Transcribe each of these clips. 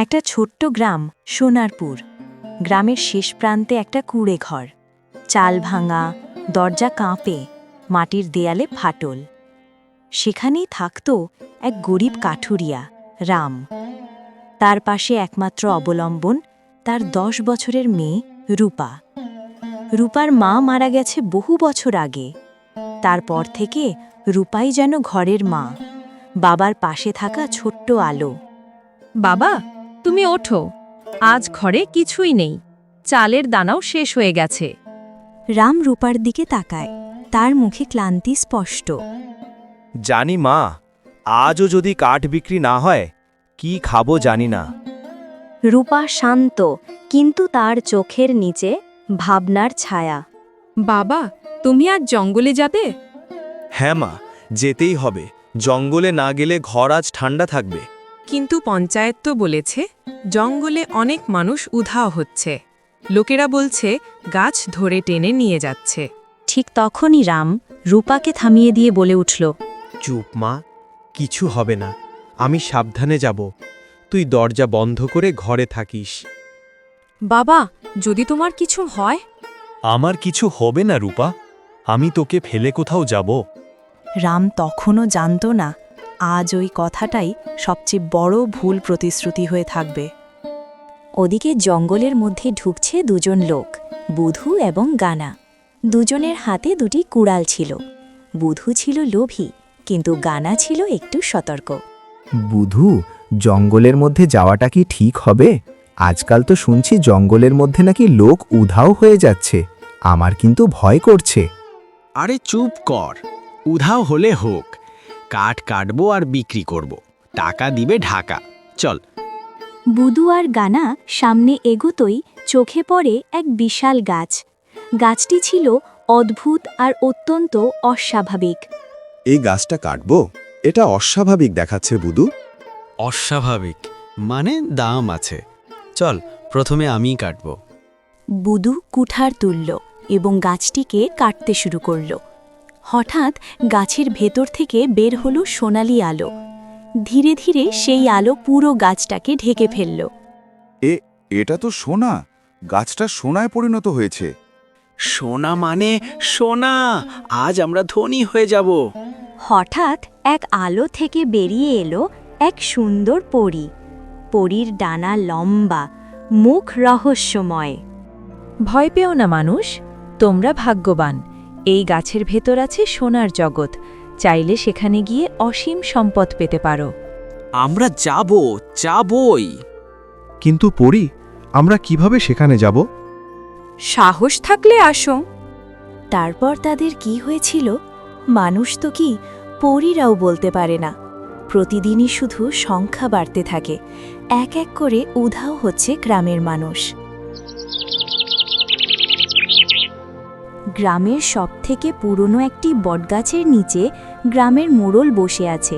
একটা ছোট্ট গ্রাম সোনারপুর। গ্রামের শেষ প্রান্তে একটা কুঁড়ে ঘর, চাল ভাঙা, দরজা কাঁপে, মাটির দেয়ালে ফাটল। সেখানেই থাকত এক গরিব কাঠুরিয়া, রাম। তার পাশে একমাত্র অবলম্বন তার 10 বছরের মেয়ে রূপা। রূপার মা মারা গেছে বহু বছর আগে। তারপর থেকে রূপাই যেন ঘরের মা, বাবার পাশে থাকা ছোট্ট আলো। বাবা, তুমি ওঠো, আজ ঘরে কিছুই নেই, চালের দানাও শেষ হয়ে গেছে। রাম রূপার দিকে তাকায়, তার মুখে ক্লান্তি স্পষ্ট। জানি মা, আজও যদি কাঠ বিক্রি না হয় কি খাবো জানি না। রূপা শান্ত, কিন্তু তার চোখের নিচে ভাবনার ছায়া। বাবা, তুমি আজ জঙ্গলে যাবে? হ্যাঁ মা, যেতেই হবে। জঙ্গলে না গেলে ঘর আজ ঠান্ডা থাকবে। কিন্তু পঞ্চায়েত তো বলেছে জঙ্গলে অনেক মানুষ উধাও হচ্ছে। লোকেরা বলছে গাছ ধরে টেনে নিয়ে যাচ্ছে। ঠিক তখনই রাম রূপাকে থামিয়ে দিয়ে বলে উঠল, চুপ মা, কিছু হবে না, আমি সাবধানে যাব। তুই দরজা বন্ধ করে ঘরে থাকিস। বাবা, যদি তোমার কিছু হয়? আমার কিছু হবে না রূপা, আমি তোকে ফেলে কোথাও যাব? রাম তখনও জানত না আজ ওই কথাটাই সবচেয়ে বড় ভুল প্রতিশ্রুতি হয়ে থাকবে। ওদিকে জঙ্গলের মধ্যে ঢুকছে দুজন লোক, বুধু এবং গানা। দুজনের হাতে দুটি কুড়াল ছিল। বুধু ছিল লোভী, কিন্তু গানা ছিল একটু সতর্ক। বুধু, জঙ্গলের মধ্যে যাওয়াটা কি ঠিক হবে? আজকাল তো শুনছি জঙ্গলের মধ্যে নাকি লোক উধাও হয়ে যাচ্ছে। আমার কিন্তু ভয় করছে। আরে চুপ কর, উধাও হলে হোক, কাঠ কাটবো আর বিক্রি করব, টাকা দিবে ঢাকা। চল। বুধু আর গানা সামনে এগোতই চোখে পড়ে এক বিশাল গাছ। গাছটি ছিল অদ্ভুত আর অত্যন্ত অস্বাভাবিক। এই গাছটা কাটবো? এটা অস্বাভাবিক দেখাচ্ছে বুধু। অস্বাভাবিক মানে দাম আছে। চল, প্রথমে আমিই কাটবো। বুধু কুঠার তুলল এবং গাছটিকে কাটতে শুরু করল। হঠাৎ গাছের ভেতর থেকে বের হলো সোনালি আলো। ধীরে ধীরে সেই আলো পুরো গাছটাকে ঢেকে ফেলল। এটা তো সোনা। গাছটা সোনায় পরিণত হয়েছে। সোনা মানে সোনা, আজ আমরা ধনী হয়ে যাব। হঠাৎ এক আলো থেকে বেরিয়ে এলো এক সুন্দর পরী। পরীর ডানা লম্বা, মুখ রহস্যময়। ভয় পেও না মানুষ, তোমরা ভাগ্যবান। এই গাছের ভেতর আছে সোনার জগৎ, চাইলে সেখানে গিয়ে অসীম সম্পদ পেতে পারো। আমরা যাবই। কিন্তু পরি, আমরা কিভাবে সেখানে যাব? সাহস থাকলে আসো। তারপর তাদের কি হয়েছিল মানুষ তো কি, পরীরাও বলতে পারে না। প্রতিদিনই শুধু সংখ্যা বাড়তে থাকে, এক এক করে উধাও হচ্ছে গ্রামের মানুষ। গ্রামের সবথেকে পুরনো একটি বটগাছের নিচে গ্রামের মোড়ল বসে আছে।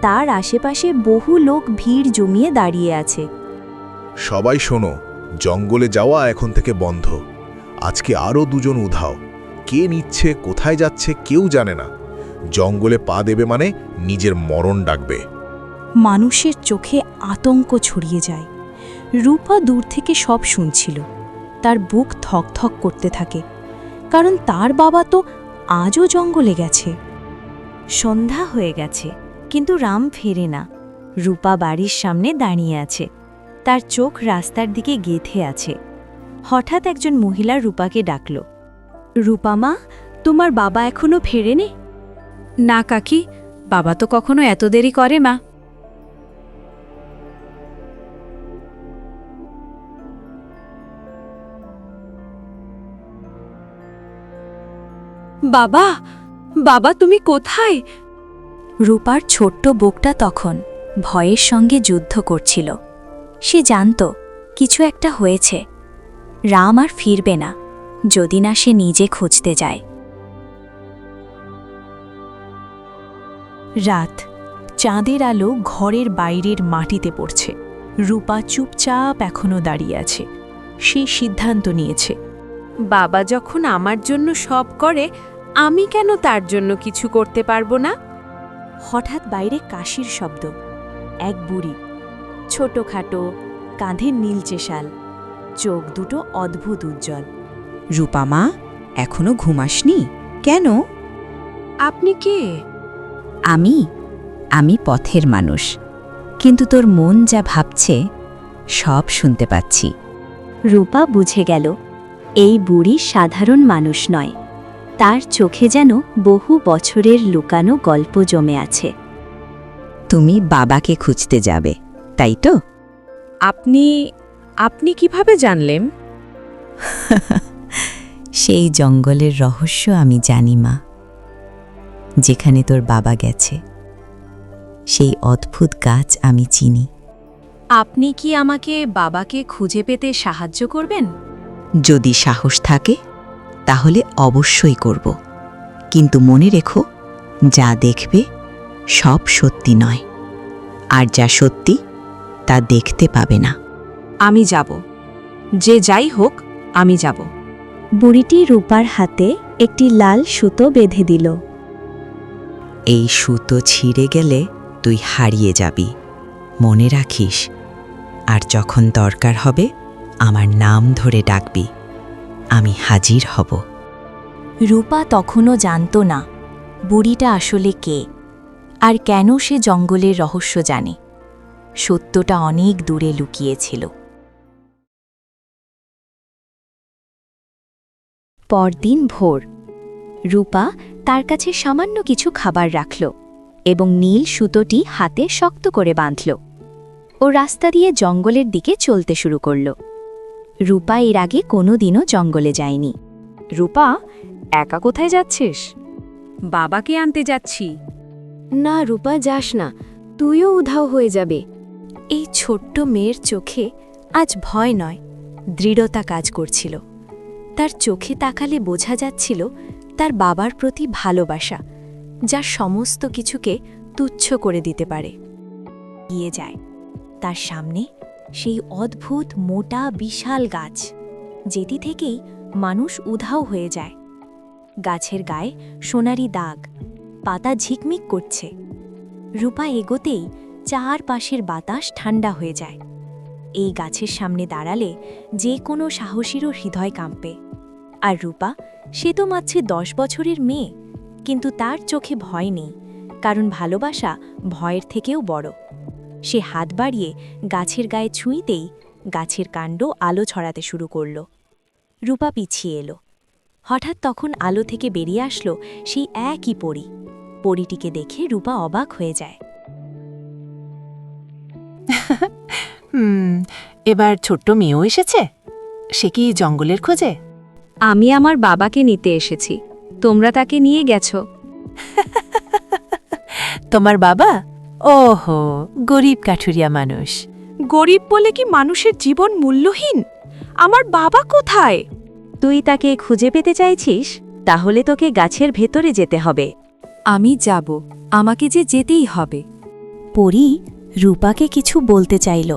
তার আশেপাশে বহু লোক ভিড় জমিয়ে দাঁড়িয়ে আছে। সবাই শোনো, জঙ্গলে যাওয়া এখন থেকে বন্ধ। আজকে আরও দুজন উধাও। কে নিচ্ছে, কোথায় যাচ্ছে কেউ জানে না। জঙ্গলে পা দেবে মানে নিজের মরণ ডাকবে। মানুষের চোখে আতঙ্ক ছড়িয়ে যায়। রূপা দূর থেকে সব শুনছিল। তার বুক থকথক করতে থাকে, কারণ তার বাবা তো আজও জঙ্গলে গেছে। সন্ধ্যা হয়ে গেছে, কিন্তু রাম ফেরে না। রূপা বাড়ির সামনে দাঁড়িয়ে আছে, তার চোখ রাস্তার দিকে গেঁথে আছে। হঠাৎ একজন মহিলা রূপাকে ডাকল, রূপা মা, তোমার বাবা এখনো ফেরেনি? না কাকি, বাবা তো কখনো এত দেরি করে না। বাবা, বাবা তুমি কোথায়? রূপার ছোট্ট বুকটা তখন ভয়ের সঙ্গে যুদ্ধ করছিল। সে জানত কিছু একটা হয়েছে। রাম আর ফিরবে না যদি না সে নিজে খুঁজতে যায়। রাত, চাঁদের আলো ঘরের বাইরের মাটিতে পড়ছে। রূপা চুপচাপ এখনো দাঁড়িয়ে আছে। সে সিদ্ধান্ত নিয়েছে, বাবা যখন আমার জন্য সব করে, আমি কেন তার জন্য কিছু করতে পারবো না? হঠাৎ বাইরে কাশির শব্দ। এক বুড়ি, ছোটখাটো, কাঁধে নীলচে শাল, চোখ দুটো অদ্ভুত উজ্জ্বল। রূপা মা, এখনো ঘুমাসনি কেন? আপনি কে? আমি পথের মানুষ, কিন্তু তোর মন যা ভাবছে সব শুনতে পাচ্ছি। রূপা বুঝে গেল এই বুড়ি সাধারণ মানুষ নয়, তার চোখে যেন বহু বছরের লুকানো গল্প জমে আছে। তুমি বাবাকে খুঁজতে যাবে, তাই তো? আপনি কিভাবে জানলেন? সেই জঙ্গলের রহস্য আমি জানি মা। যেখানে তোর বাবা গেছে, সেই অদ্ভুত গাছ আমি চিনি। আপনি কি আমাকে বাবাকে খুঁজে পেতে সাহায্য করবেন? যদি সাহস থাকে তাহলে অবশ্যই করব, কিন্তু মনে রেখো, যা দেখবে সব সত্যি নয়, আর যা সত্যি তা দেখতে পাবে না। আমি যাব, যে যাই হোক আমি যাব। বুড়িটি রূপার হাতে একটি লাল সুতো বেঁধে দিল। এই সুতো ছিঁড়ে গেলে তুই হারিয়ে যাবি, মনে রাখিস। আর যখন দরকার হবে আমার নাম ধরে ডাকবি, আমি হাজির হব। রূপা তখনও জানত না বুড়িটা আসলে কে, আর কেন সে জঙ্গলের রহস্য জানে। সত্যটা অনেক দূরে লুকিয়েছিল। পরদিন ভোর, রূপা তার কাছে সামান্য কিছু খাবার রাখল এবং নীল সুতোটি হাতে শক্ত করে বাঁধল। ও রাস্তা দিয়ে জঙ্গলের দিকে চলতে শুরু করল। রূপা এর আগে কোনোদিনও জঙ্গলে যায়নি। রূপা, একা কোথায় যাচ্ছিস? বাবাকে আনতে যাচ্ছি। না রূপা, যাস না, তুইও উধাও হয়ে যাবে। এই ছোট্ট মেয়ের চোখে আজ ভয় নয়, দৃঢ়তা কাজ করছিল। তার চোখে তাকালে বোঝা যাচ্ছিল তার বাবার প্রতি ভালোবাসা, যা সমস্ত কিছুকে তুচ্ছ করে দিতে পারে। গিয়ে যায় তার সামনে সেই অদ্ভুত মোটা বিশাল গাছ, যেটি থেকেই মানুষ উধাও হয়ে যায়। গাছের গায়ে সোনারি দাগ, পাতা ঝিকমিক করছে। রূপা এগোতেই চারপাশের বাতাস ঠান্ডা হয়ে যায়। এই গাছের সামনে দাঁড়ালে যে কোনো সাহসীরও হৃদয় কাঁপবে। আর রূপা, সে তো মাত্র 10 বছরের মেয়ে, কিন্তু তার চোখে ভয় নেই, কারণ ভালোবাসা ভয়ের থেকেও বড়। সে হাত বাড়িয়ে গাছের গায়ে ছুঁইতেই গাছের কাণ্ড আলো ছড়াতে শুরু করল। রূপা পিছিয়ে এলো। হঠাৎ তখন আলো থেকে বেরিয়ে আসলো সেই একই পরী। পরীটিকে দেখে রূপা অবাক হয়ে যায়। এবার ছোট্ট মেয়েও এসেছে? সে কি জঙ্গলের খোঁজে? আমি আমার বাবাকে নিতে এসেছি, তোমরা তাকে নিয়ে গেছ। তোমার বাবা? ওহো, গরিব কাঠুরিয়া মানুষ। গরিব বলে কি মানুষের জীবন মূল্যহীন? আমার বাবা কোথায়? তুই তাকে খুঁজে পেতে চাইছিস? তাহলে তোকে গাছের ভেতরে যেতে হবে। আমি যাব, আমাকে যে যেতেই হবে। পরী রূপাকে কিছু বলতে চাইল,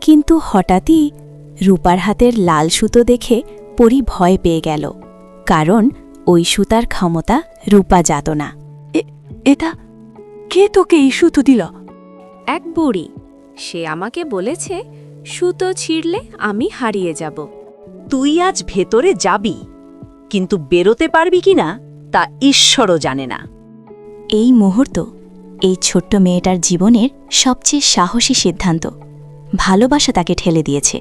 কিন্তু হঠাৎই রূপার হাতের লাল সুতো দেখে পরী ভয় পেয়ে গেল, কারণ ওই সুতার ক্ষমতা রূপা জাত না। এটা কে তোকে এই সুতো দিল? এক বুড়ি, সে আমাকে বলেছে সুতো ছিঁড়লে আমি হারিয়ে যাব। তুই আজ ভেতরে যাবি, কিন্তু বেরোতে পারবি কিনা তা ঈশ্বরও জানে না। এই মুহূর্ত এই ছোট্ট মেয়েটার জীবনের সবচেয়ে সাহসী সিদ্ধান্ত। ভালোবাসা তাকে ঠেলে দিয়েছে,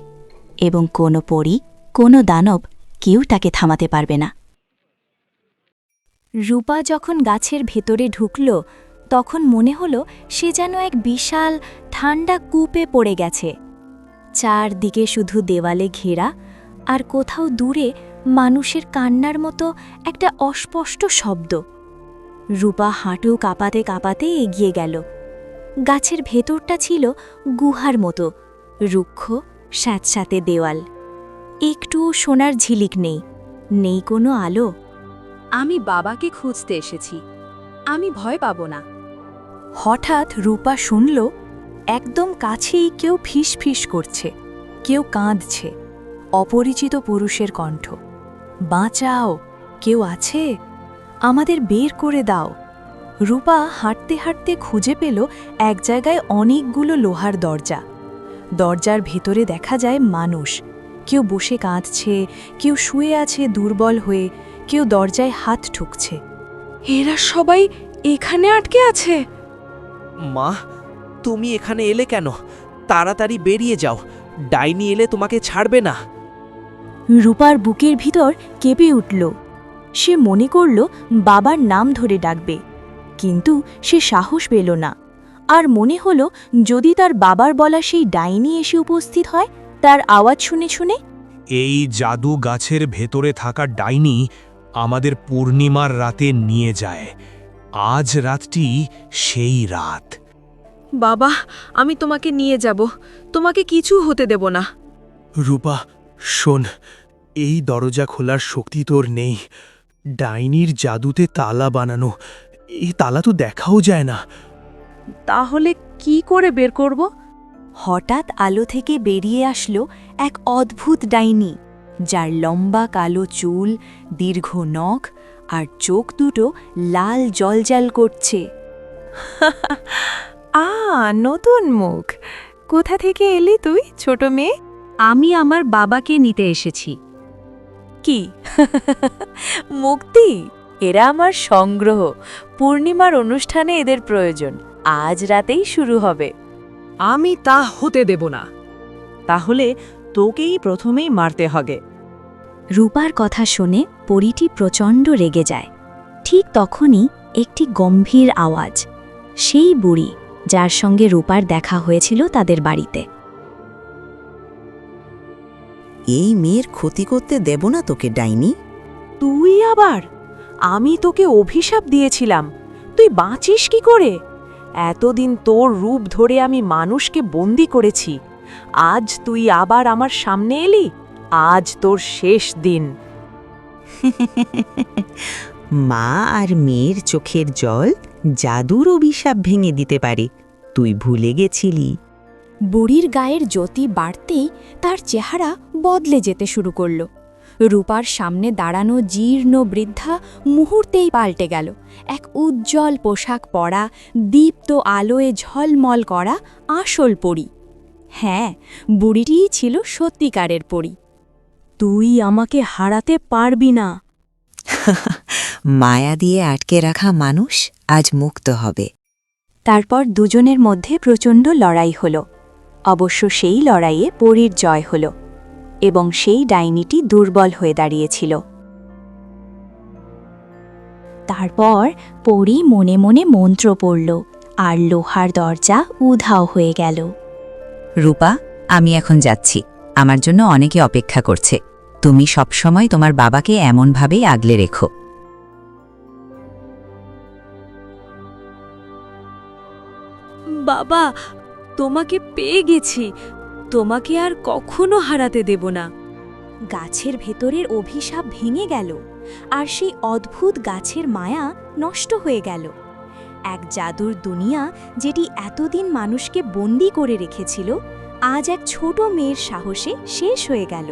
এবং কোনো পরী, কোনো দানব কেউ তাকে থামাতে পারবে না। রূপা যখন গাছের ভেতরে ঢুকল, তখন মনে হলো সে যেন এক বিশাল ঠান্ডা কূপে পড়ে গেছে। চারদিকে শুধু দেওয়ালে ঘেরা, আর কোথাও দূরে মানুষের কান্নার মতো একটা অস্পষ্ট শব্দ। রূপা হাঁটু কাঁপাতে কাঁপাতে এগিয়ে গেল। গাছের ভেতরটা ছিল গুহার মতো, রুক্ষ স্যাঁতস্যাঁতে দেওয়াল। একটু সোনার ঝিলিক নেই, নেই কোনো আলো। আমি বাবাকে খুঁজতে এসেছি, আমি ভয় পাব না। হঠাৎ রূপা শুনল একদম কাছেই কেউ ফিসফিস করছে, কেউ কাঁদছে। অপরিচিত পুরুষের কণ্ঠ। বাঁচাও, কেউ আছে? আমাদের বের করে দাও। রূপা হাঁটতে হাঁটতে খুঁজে পেল এক জায়গায় অনেকগুলো লোহার দরজা। দরজার ভেতরে দেখা যায় মানুষ, কেউ বসে কাঁদছে, কেউ শুয়ে আছে দুর্বল হয়ে, কেউ দরজায় হাত ঠুকছে। এরা সবাই এখানে আটকে আছে। মা, তুমি এখানে এলে কেন? তাড়াতাড়ি বেরিয়ে যাও, ডাইনি এলে তোমাকে ছাড়বে না। রূপার বুকের ভিতর কেঁপে উঠল। সে মনে করল বাবার নাম ধরে ডাকবে, কিন্তু সে সাহস পেল না। আর মনে হলো যদি তার বাবার বলা সেই ডাইনি এসে উপস্থিত হয় তার আওয়াজ শুনে শুনে। এই জাদু গাছের ভেতরে থাকা ডাইনি আমাদের পূর্ণিমার রাতে নিয়ে যায়। আজ রাতটি সেই রাত। বাবা, আমি তোমাকে নিয়ে যাব, তোমাকে কিছু হতে দেব না। রূপা, শোন, এই দরজা খোলার শক্তি তোর নেই। ডাইনির জাদুতে তালা বানানো, এই তালা তো দেখাও যায় না। তাহলে কি করে বের করব? হঠাৎ আলো থেকে বেরিয়ে আসলো এক অদ্ভুত ডাইনি, যার লম্বা কালো চুল, দীর্ঘ নখ আর চোখ দুটো লাল জলজাল করছে। নতুন মুখ! কোথা থেকে এলি তুই, ছোট মেয়ে? আমি আমার বাবাকে নিতে এসেছি। কি মুক্তি? এরা আমার সংগ্রহ। পূর্ণিমার অনুষ্ঠানে এদের প্রয়োজন। আজ রাতেই শুরু হবে। আমি তা হতে দেব না। তাহলে তোকেই প্রথমেই মারতে হবে। রূপার কথা শুনে পরীটি প্রচণ্ড রেগে যায়। ঠিক তখনই একটি গম্ভীর আওয়াজ, সেই বুড়ি যার সঙ্গে রূপার দেখা হয়েছিল তাদের বাড়িতে। এই মেয়ের ক্ষতি করতে দেব না তোকে, ডাইনি। তুই আবার? আমি তোকে অভিশাপ দিয়েছিলাম, তুই বাঁচিস কি করে? এতদিন তোর রূপ ধরে আমি মানুষকে বন্দি করেছি, আজ তুই আবার আমার সামনে এলি। আজ তোর শেষ দিন। মা আর মেয়ের চোখের জল জাদুর অভিশাপ ভেঙে দিতে পারে। তুই ভুলে গেছিলি। বুড়ির গায়ের জ্যোতি বাড়তেই তার চেহারা বদলে যেতে শুরু করল। রূপার সামনে দাঁড়ানো জীর্ণ বৃদ্ধা মুহূর্তেই পাল্টে গেল এক উজ্জ্বল পোশাক পরা, দীপ্ত আলোয় ঝলমল করা আসল পরী। হ্যাঁ, বুড়িটিই ছিল সত্যিকারের পরী। তুই আমাকে হারাতে পারবি না। মায়া দিয়ে আটকে রাখা মানুষ আজ মুক্ত হবে। তারপর দুজনের মধ্যে প্রচণ্ড লড়াই হল। অবশ্য সেই লড়াইয়ে পরীর জয় হল এবং সেই ডাইনিটি দুর্বল হয়ে দাঁড়িয়েছিল। তারপর পরী মনে মনে মন্ত্র পড়ল আর লোহার দরজা উধাও হয়ে গেল। রূপা, আমি এখন যাচ্ছি। আমার জন্য অনেকে অপেক্ষা করছে। তুমি সবসময় তোমার বাবাকে এমনভাবেই আগলে রেখো। বাবা, তোমাকে পেয়ে গেছি, তোমাকে আর কখনো হারাতে দেব না। গাছের ভেতরের অভিশাপ ভেঙে গেল আর সেই অদ্ভুত গাছের মায়া নষ্ট হয়ে গেল। এক জাদুর দুনিয়া যেটি এতদিন মানুষকে বন্দী করে রেখেছিল, আজ এক ছোট মেয়ের সাহসে শেষ হয়ে গেল।